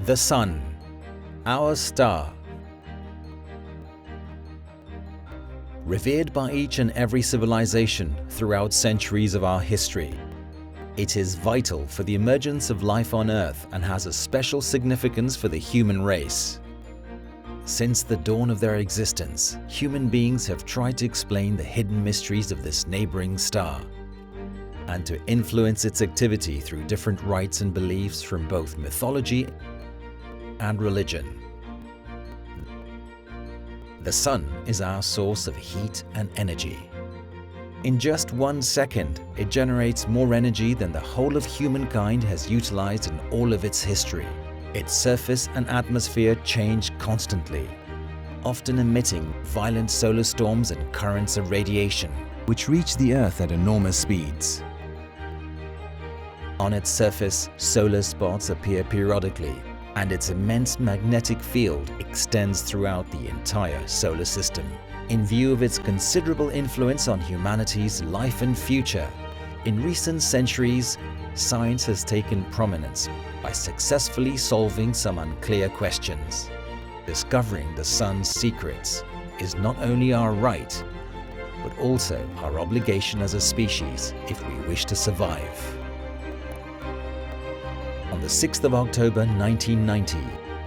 The Sun, our star. Revered by each and every civilization throughout centuries of our history, it is vital for the emergence of life on Earth and has a special significance for the human race. Since the dawn of their existence, human beings have tried to explain the hidden mysteries of this neighboring star and to influence its activity through different rites and beliefs from both mythology and religion. The Sun is our source of heat and energy. In just 1 second, it generates more energy than the whole of humankind has utilized in all of its history. Its surface and atmosphere change constantly, often emitting violent solar storms and currents of radiation, which reach the Earth at enormous speeds. On its surface, solar spots appear periodically, and its immense magnetic field extends throughout the entire solar system. In view of its considerable influence on humanity's life and future, in recent centuries, science has taken prominence by successfully solving some unclear questions. Discovering the Sun's secrets is not only our right, but also our obligation as a species if we wish to survive. On the 6th of October 1990,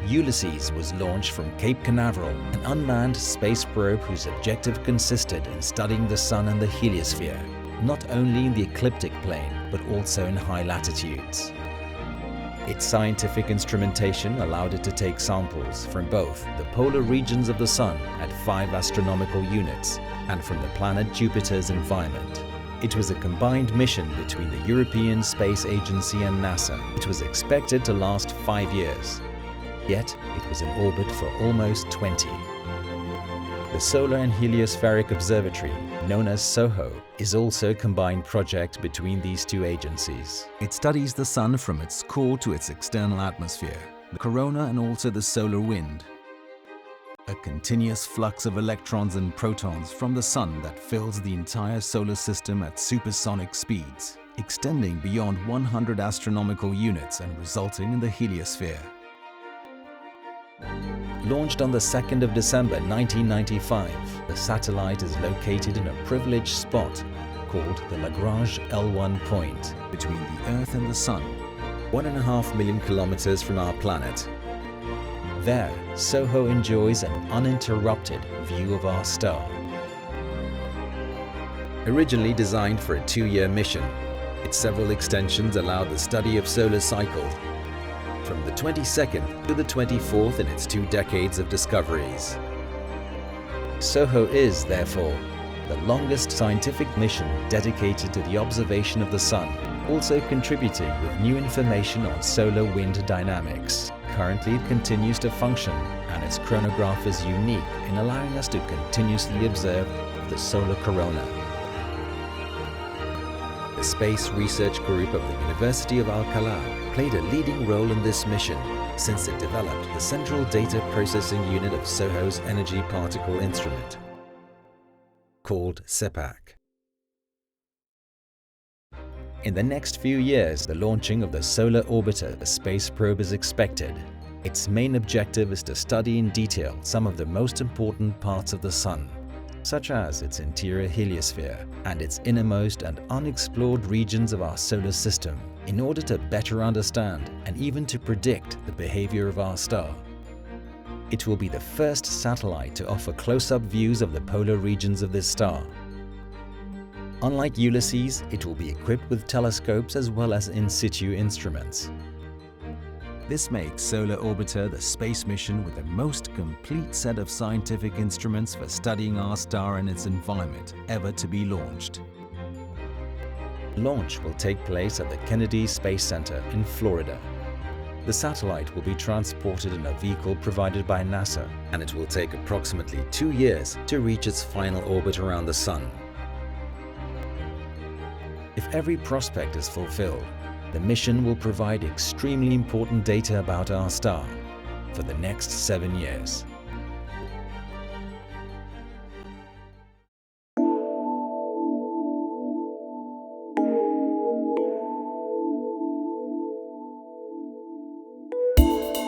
Ulysses was launched from Cape Canaveral, an unmanned space probe whose objective consisted in studying the Sun and the heliosphere, not only in the ecliptic plane, but also in high latitudes. Its scientific instrumentation allowed it to take samples from both the polar regions of the Sun at 5 astronomical units and from the planet Jupiter's environment. It was a combined mission between the European Space Agency and NASA. It was expected to last 5 years, yet it was in orbit for almost 20. The Solar and Heliospheric Observatory, known as SOHO, is also a combined project between these two agencies. It studies the Sun from its core to its external atmosphere, the corona and also the solar wind. A continuous flux of electrons and protons from the Sun that fills the entire solar system at supersonic speeds, extending beyond 100 astronomical units and resulting in the heliosphere. Launched on the 2nd of December 1995, the satellite is located in a privileged spot called the Lagrange L1 point between the Earth and the Sun, 1.5 million kilometers from our planet. There, SOHO enjoys an uninterrupted view of our star. Originally designed for a 2-year mission, its several extensions allowed the study of solar cycle from the 22nd to the 24th in its 2 decades of discoveries. SOHO is, therefore, the longest scientific mission dedicated to the observation of the Sun, also contributing with new information on solar wind dynamics. Currently, it continues to function, and its chronograph is unique in allowing us to continuously observe the solar corona. The Space Research Group of the University of Alcalá played a leading role in this mission since it developed the Central Data Processing Unit of SOHO's Energy Particle Instrument, called CEPAC. In the next few years, the launching of the SolarOrbiter, the space probe, is expected. Its main objective is to study in detail some of the most important parts of the Sun, such as its interior heliosphere and its innermost and unexplored regions of our solar system, in order to better understand and even to predict the behavior of our star. It will be the first satellite to offer close-up views of the polar regions of this star. Unlike Ulysses, it will be equipped with telescopes as well as in-situ instruments. This makes SolarOrbiter the space mission with the most complete set of scientific instruments for studying our star and its environment ever to be launched. Launch will take place at the Kennedy Space Center in Florida. The satellite will be transported in a vehicle provided by NASA, and it will take approximately 2 years to reach its final orbit around the Sun. If every prospect is fulfilled, the mission will provide extremely important data about our star for the next 7 years.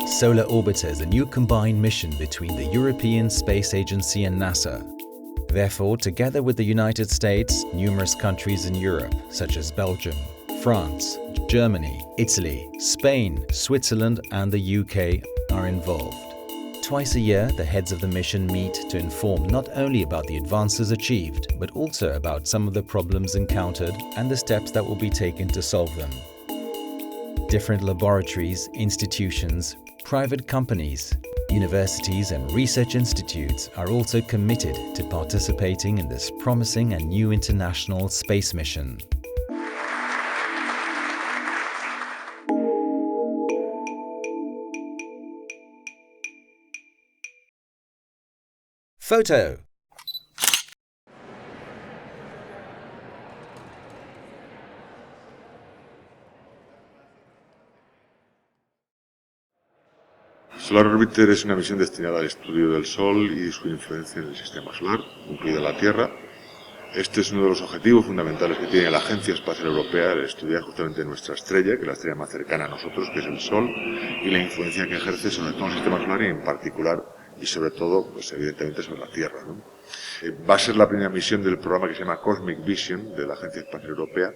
SolarOrbiter is a new combined mission between the European Space Agency and NASA. Therefore, together with the United States, numerous countries in Europe, such as Belgium, France, Germany, Italy, Spain, Switzerland, and the UK, are involved. Twice a year, the heads of the mission meet to inform not only about the advances achieved, but also about some of the problems encountered and the steps that will be taken to solve them. Different laboratories, institutions, private companies, universities and research institutes are also committed to participating in this promising and new international space mission. Photo. SolarOrbiter es una misión destinada al estudio del Sol y su influencia en el sistema solar, incluida la Tierra. Este es uno de los objetivos fundamentales que tiene la Agencia Espacial Europea, el estudiar justamente nuestra estrella, que es la estrella más cercana a nosotros, que es el Sol, y la influencia que ejerce sobre todo el sistema solar y en particular, y sobre todo, pues evidentemente sobre la Tierra, ¿no? Va a ser la primera misión del programa que se llama Cosmic Vision de la Agencia Espacial Europea,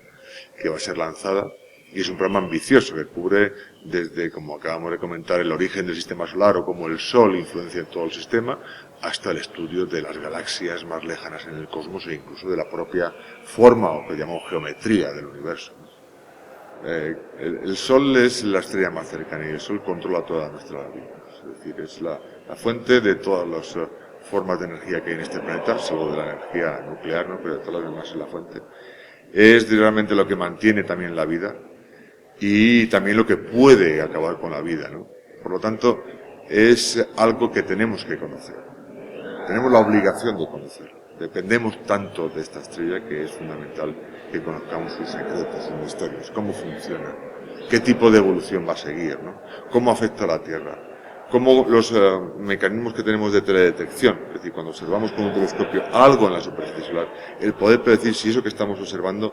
que va a ser lanzada. Y es un programa ambicioso que cubre desde, como acabamos de comentar, el origen del sistema solar o cómo el Sol influencia en todo el sistema, hasta el estudio de las galaxias más lejanas en el cosmos e incluso de la propia forma o que llamamos geometría del universo. El Sol es la estrella más cercana y el Sol controla toda nuestra vida. Es decir, es la fuente de todas las formas de energía que hay en este planeta, salvo de la energía nuclear, ¿no? Pero de todas las demás es la fuente. Es realmente lo que mantiene también la vida y también lo que puede acabar con la vida, ¿no? Por lo tanto, es algo que tenemos que conocer. Tenemos la obligación de conocerlo. Dependemos tanto de esta estrella que es fundamental que conozcamos sus secretos, sus misterios, cómo funciona, qué tipo de evolución va a seguir, ¿no? Cómo afecta a la Tierra, cómo los mecanismos que tenemos de teledetección, es decir, cuando observamos con un telescopio algo en la superficie solar, el poder predecir si eso que estamos observando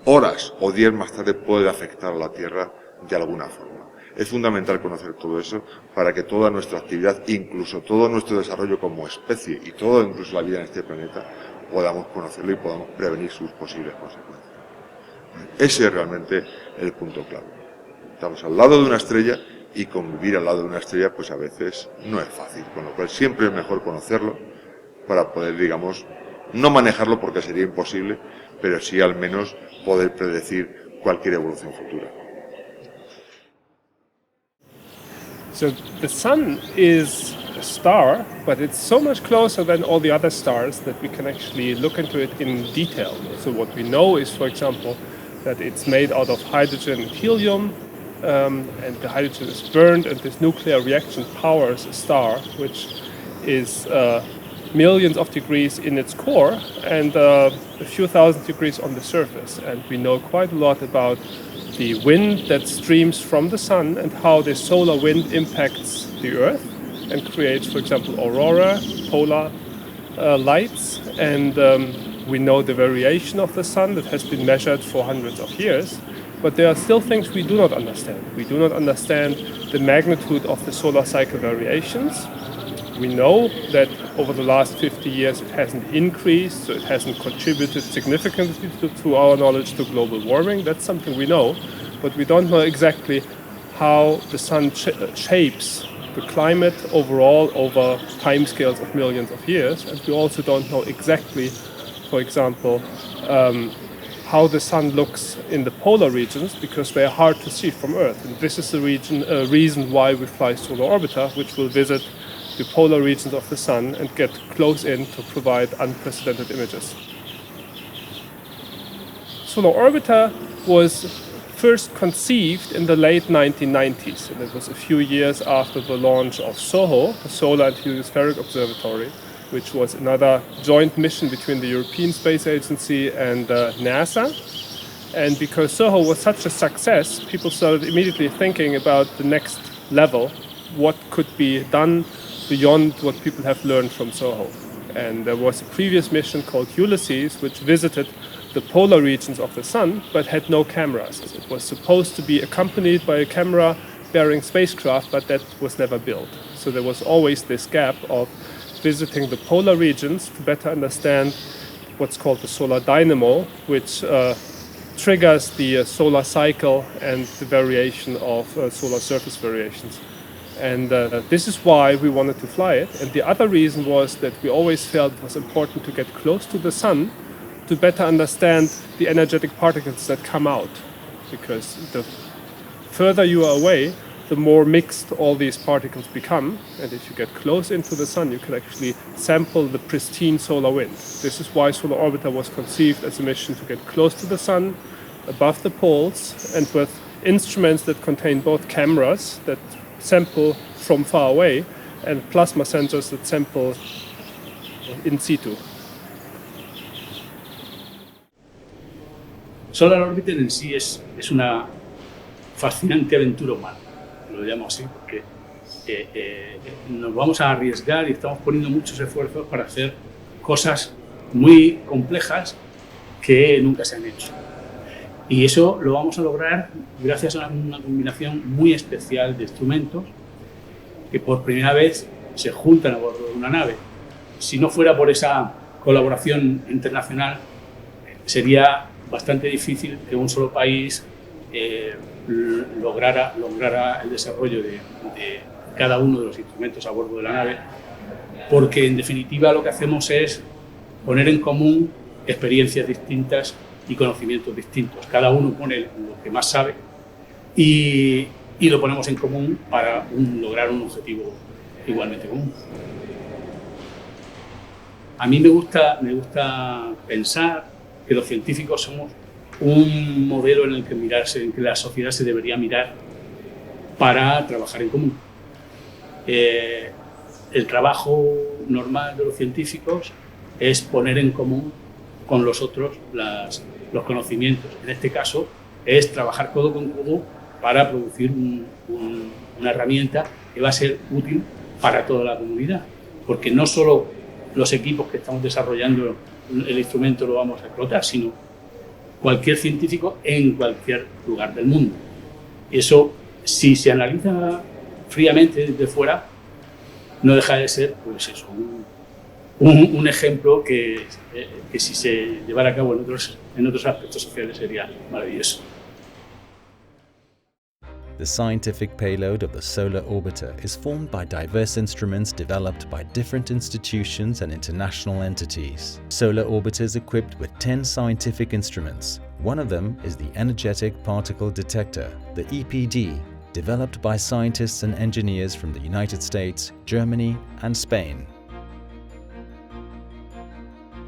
horas o días más tarde puede afectar a la Tierra de alguna forma. Es fundamental conocer todo eso para que toda nuestra actividad, incluso todo nuestro desarrollo como especie y todo incluso la vida en este planeta, podamos conocerlo y podamos prevenir sus posibles consecuencias. Ese es realmente el punto clave. Estamos al lado de una estrella y convivir al lado de una estrella pues a veces no es fácil, con lo cual siempre es mejor conocerlo para poder, digamos, no manejarlo porque sería imposible, pero sí al menos poder predecir cualquier evolución futura. So the Sun is a star, but it's so much closer than all the other stars that we can actually look into it in detail. So what we know is, for example, that it's made out of hydrogen and helium, and the hydrogen is burned, and this nuclear reaction powers a star, which is millions of degrees in its core and a few thousand degrees on the surface. And we know quite a lot about the wind that streams from the Sun and how the solar wind impacts the Earth and creates, for example, aurora, polar lights. And we know the variation of the Sun that has been measured for hundreds of years. But there are still things we do not understand. We do not understand the magnitude of the solar cycle variations. We know that over the last 50 years it hasn't increased, so it hasn't contributed significantly to our knowledge to global warming. That's something we know, but we don't know exactly how the Sun shapes the climate overall over timescales of millions of years. And we also don't know exactly, for example, how the Sun looks in the polar regions, because they are hard to see from Earth. And this is the reason why we fly SolarOrbiter, which will visit the polar regions of the Sun and get close in to provide unprecedented images. SolarOrbiter was first conceived in the late 1990s, and it was a few years after the launch of SOHO, the Solar and Heliospheric Observatory, which was another joint mission between the European Space Agency and NASA. And because SOHO was such a success, people started immediately thinking about the next level, what could be done beyond what people have learned from SOHO. And there was a previous mission called Ulysses, which visited the polar regions of the Sun, but had no cameras. It was supposed to be accompanied by a camera bearing spacecraft, but that was never built. So there was always this gap of visiting the polar regions to better understand what's called the solar dynamo, which triggers the solar cycle and the variation of solar surface variations. And this is why we wanted to fly it. And the other reason was that we always felt it was important to get close to the sun to better understand the energetic particles that come out. Because the further you are away, the more mixed all these particles become. And if you get close into the sun, you can actually sample the pristine solar wind. This is why SolarOrbiter was conceived as a mission to get close to the sun, above the poles, and with instruments that contain both cameras that sample from far away and plasma sensors that sample in situ. SolarOrbiter en sí es una fascinante aventura humana, lo llamo así, porque nos vamos a arriesgar y estamos poniendo muchos esfuerzos para hacer cosas muy complejas que nunca se han hecho. Y eso lo vamos a lograr gracias a una combinación muy especial de instrumentos que por primera vez se juntan a bordo de una nave. Si no fuera por esa colaboración internacional, sería bastante difícil que un solo país lograra el desarrollo de cada uno de los instrumentos a bordo de la nave, porque en definitiva lo que hacemos es poner en común experiencias distintas y conocimientos distintos. Cada uno pone lo que más sabe y lo ponemos en común para lograr un objetivo igualmente común. A mí me gusta pensar que los científicos somos un modelo en el que la sociedad se debería mirar para trabajar en común. El trabajo normal de los científicos es poner en común con los otros los conocimientos. En este caso es trabajar codo con codo para producir una herramienta que va a ser útil para toda la comunidad, porque no solo los equipos que estamos desarrollando el instrumento lo vamos a explotar, sino cualquier científico en cualquier lugar del mundo. Eso, si se analiza fríamente desde fuera, no deja de ser pues eso, un ejemplo que si se llevara a cabo en otros aspectos sociales sería maravilloso. The scientific payload of the SolarOrbiter is formed by diverse instruments developed by different institutions and international entities. SolarOrbiter is equipped with 10 scientific instruments. One of them is the Energetic Particle Detector, the EPD, developed by scientists and engineers from the United States, Germany, and Spain.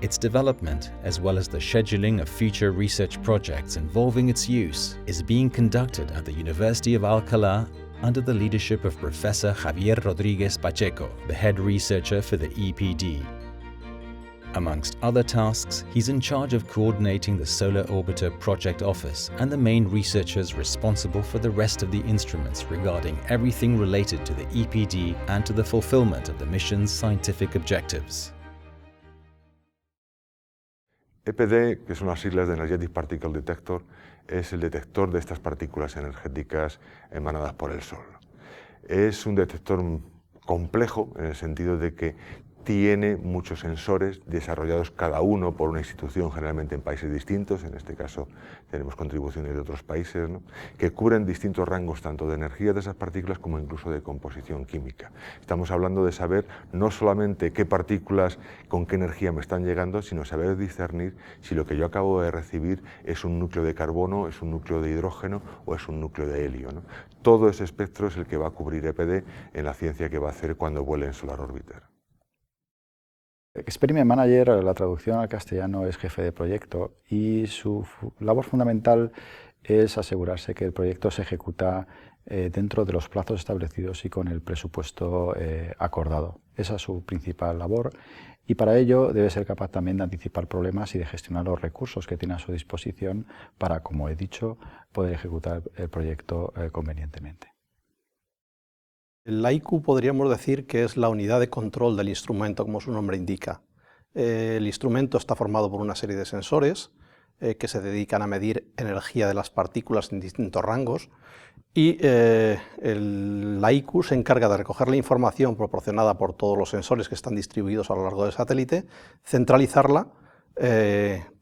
Its development, as well as the scheduling of future research projects involving its use, is being conducted at the University of Alcalá under the leadership of Professor Javier Rodríguez Pacheco, the head researcher for the EPD. Amongst other tasks, he's in charge of coordinating the SolarOrbiter project office and the main researchers responsible for the rest of the instruments regarding everything related to the EPD and to the fulfillment of the mission's scientific objectives. EPD, que son las siglas de Energetic Particle Detector, es el detector de estas partículas energéticas emanadas por el Sol. Es un detector complejo en el sentido de que tiene muchos sensores desarrollados cada uno por una institución, generalmente en países distintos. En este caso tenemos contribuciones de otros países, ¿no?, que cubren distintos rangos tanto de energía de esas partículas como incluso de composición química. Estamos hablando de saber no solamente qué partículas con qué energía me están llegando, sino saber discernir si lo que yo acabo de recibir es un núcleo de carbono, es un núcleo de hidrógeno o es un núcleo de helio, ¿no? Todo ese espectro es el que va a cubrir EPD en la ciencia que va a hacer cuando vuele en SolarOrbiter. Experiment Manager, la traducción al castellano, es jefe de proyecto y su labor fundamental es asegurarse que el proyecto se ejecuta dentro de los plazos establecidos y con el presupuesto acordado. Esa es su principal labor y para ello debe ser capaz también de anticipar problemas y de gestionar los recursos que tiene a su disposición para, como he dicho, poder ejecutar el proyecto convenientemente. La IQ podríamos decir que es la unidad de control del instrumento, como su nombre indica. El instrumento está formado por una serie de sensores que se dedican a medir energía de las partículas en distintos rangos, y la IQ se encarga de recoger la información proporcionada por todos los sensores que están distribuidos a lo largo del satélite, centralizarla,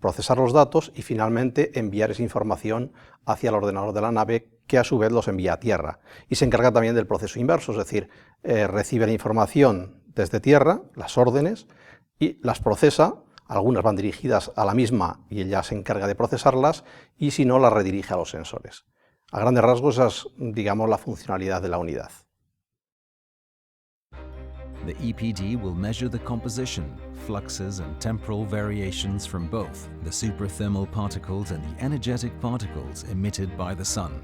procesar los datos y finalmente enviar esa información hacia el ordenador de la nave, que a su vez los envía a tierra. Y se encarga también del proceso inverso, es decir, recibe la información desde tierra, las órdenes, y las procesa. Algunas van dirigidas a la misma y ella se encarga de procesarlas, y si no, las redirige a los sensores. A grandes rasgos, esa es, digamos, la funcionalidad de la unidad. The EPD will measure the composition, fluxes and temporal variations from both the superthermal particles and the energetic particles emitted by the Sun.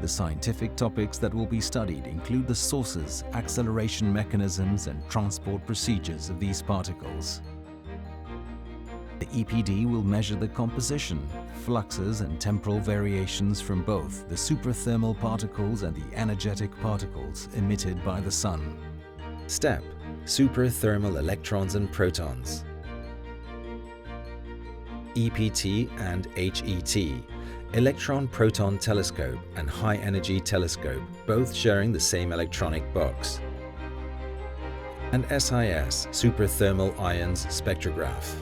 The scientific topics that will be studied include the sources, acceleration mechanisms and transport procedures of these particles. The EPD will measure the composition, fluxes and temporal variations from both the superthermal particles and the energetic particles emitted by the Sun. Step: superthermal electrons and protons. EPT and HET, electron-proton telescope and high-energy telescope, both sharing the same electronic box. And SIS, superthermal ions spectrograph.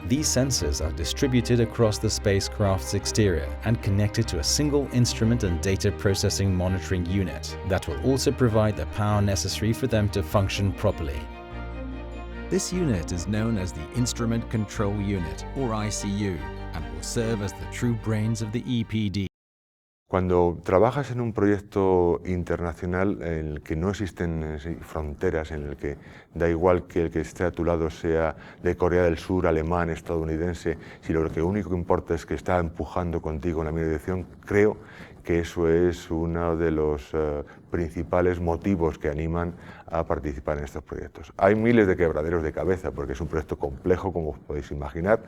These sensors are distributed across the spacecraft's exterior and connected to a single instrument and data processing monitoring unit that will also provide the power necessary for them to function properly. This unit is known as the Instrument Control Unit, or ICU, and will serve as the true brains of the EPD. Cuando trabajas en un proyecto internacional en el que no existen fronteras, en el que da igual que el que esté a tu lado sea de Corea del Sur, alemán, estadounidense, si lo que único que importa es que está empujando contigo en la misma dirección, creo que eso es uno de los principales motivos que animan a participar en estos proyectos. Hay miles de quebraderos de cabeza porque es un proyecto complejo, como os podéis imaginar,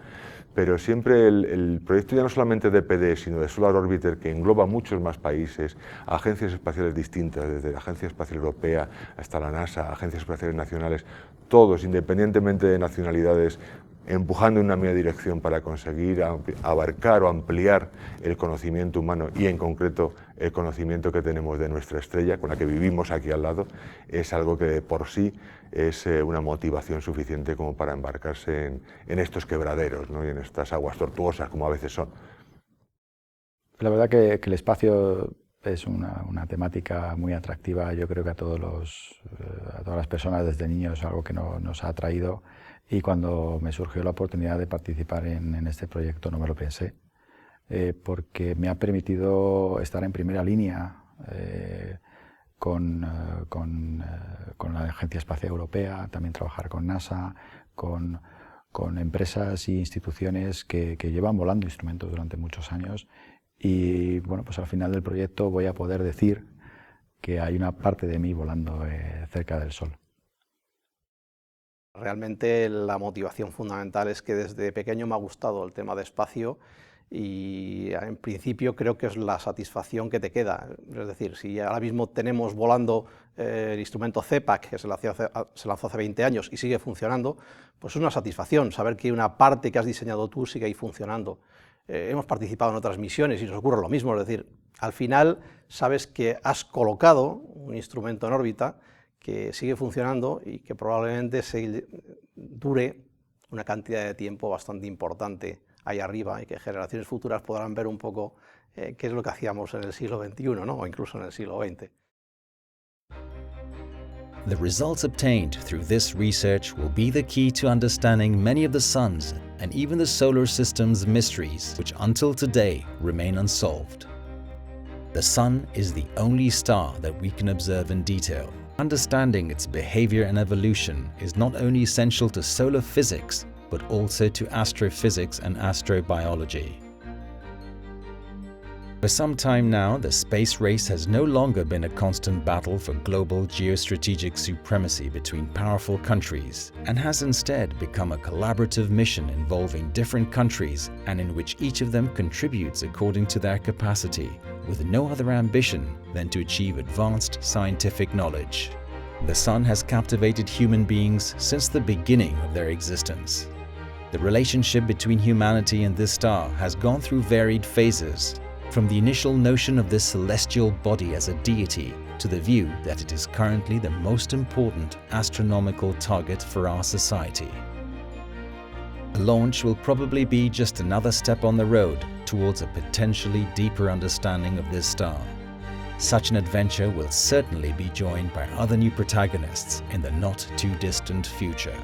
pero siempre el proyecto ya no solamente de EPD, sino de SolarOrbiter, que engloba muchos más países, agencias espaciales distintas, desde la Agencia Espacial Europea hasta la NASA, agencias espaciales nacionales, todos, independientemente de nacionalidades, empujando en una misma dirección para conseguir abarcar o ampliar el conocimiento humano y en concreto el conocimiento que tenemos de nuestra estrella, con la que vivimos aquí al lado, es algo que por sí es una motivación suficiente como para embarcarse en estos quebraderos, ¿no? Y en estas aguas tortuosas como a veces son. La verdad que el espacio es una temática muy atractiva. Yo creo que a todas las personas desde niños es algo que nos ha atraído, y cuando me surgió la oportunidad de participar en este proyecto no me lo pensé, porque me ha permitido estar en primera línea con la Agencia Espacial Europea, también trabajar con NASA, con empresas e instituciones que llevan volando instrumentos durante muchos años. Y bueno, pues al final del proyecto voy a poder decir que hay una parte de mí volando cerca del Sol. Realmente la motivación fundamental es que desde pequeño me ha gustado el tema de espacio, y en principio creo que es la satisfacción que te queda. Es decir, si ahora mismo tenemos volando el instrumento CEPAC, que se lanzó hace 20 años y sigue funcionando, pues es una satisfacción saber que una parte que has diseñado tú sigue ahí funcionando. Hemos participado en otras misiones y nos ocurre lo mismo, es decir, al final sabes que has colocado un instrumento en órbita que sigue funcionando y que probablemente dure una cantidad de tiempo bastante importante ahí arriba, y que generaciones futuras podrán ver un poco qué es lo que hacíamos en el siglo XXI, ¿no? O incluso en el siglo XX. The results obtained through this research will be the key to understanding many of the Sun's and even the solar system's mysteries, which until today remain unsolved. The Sun is the only star that we can observe in detail. Understanding its behavior and evolution is not only essential to solar physics, but also to astrophysics and astrobiology. For some time now, the space race has no longer been a constant battle for global geostrategic supremacy between powerful countries, and has instead become a collaborative mission involving different countries and in which each of them contributes according to their capacity, with no other ambition than to achieve advanced scientific knowledge. The Sun has captivated human beings since the beginning of their existence. The relationship between humanity and this star has gone through varied phases, from the initial notion of this celestial body as a deity to the view that it is currently the most important astronomical target for our society. A launch will probably be just another step on the road towards a potentially deeper understanding of this star. Such an adventure will certainly be joined by other new protagonists in the not too distant future.